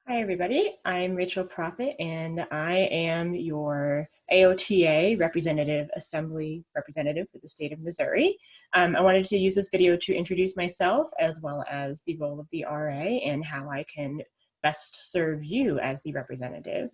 Hi, everybody. I'm Rachel Prophet, and I am your AOTA Representative Assembly representative for the state of Missouri. I wanted to use this video to introduce myself as well as the role of the RA and how I can best serve you as the representative.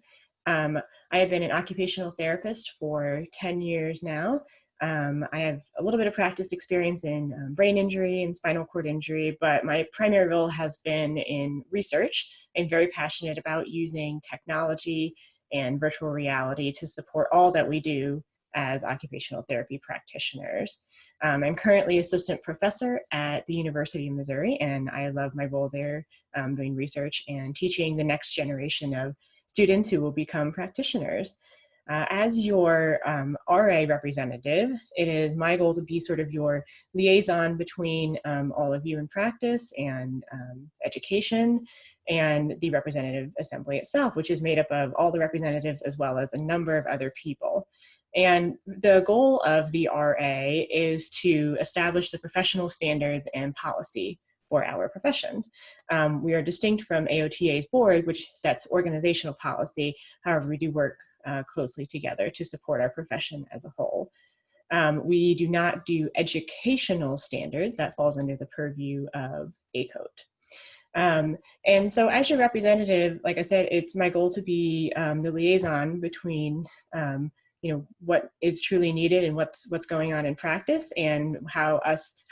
I have been an occupational therapist for 10 years now. I have a little bit of practice experience in brain injury and spinal cord injury, but my primary role has been in research. I'm very passionate about using technology and virtual reality to support all that we do as occupational therapy practitioners. I'm currently assistant professor at the University of Missouri, and I love my role there, doing research and teaching the next generation of students who will become practitioners. As your RA representative, it is my goal to be sort of your liaison between all of you in practice and education and the representative assembly itself, which is made up of all the representatives as well as a number of other people. And the goal of the RA is to establish the professional standards and policy for our profession. We are distinct from AOTA's board, which sets organizational policy. However, we do work closely together to support our profession as a whole. We do not do educational standards. That falls under the purview of ACOTE. And so as your representative, like I said, it's my goal to be the liaison between what is truly needed and what's going on in practice, and how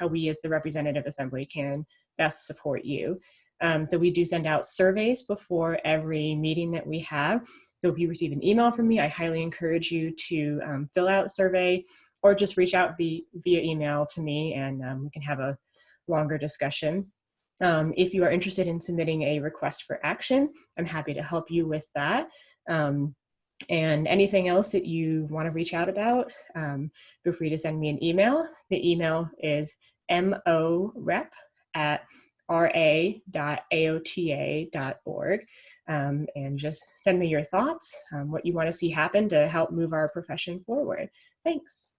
we as the representative assembly can best support you. So we do send out surveys before every meeting that we have. So if you receive an email from me, I highly encourage you to fill out a survey or just reach out via email to me, and we can have a longer discussion. If you are interested in submitting a request for action, I'm happy to help you with that. And anything else that you want to reach out about, feel free to send me an email. The email is morep@ra.aota.org. And just send me your thoughts, what you want to see happen to help move our profession forward. Thanks.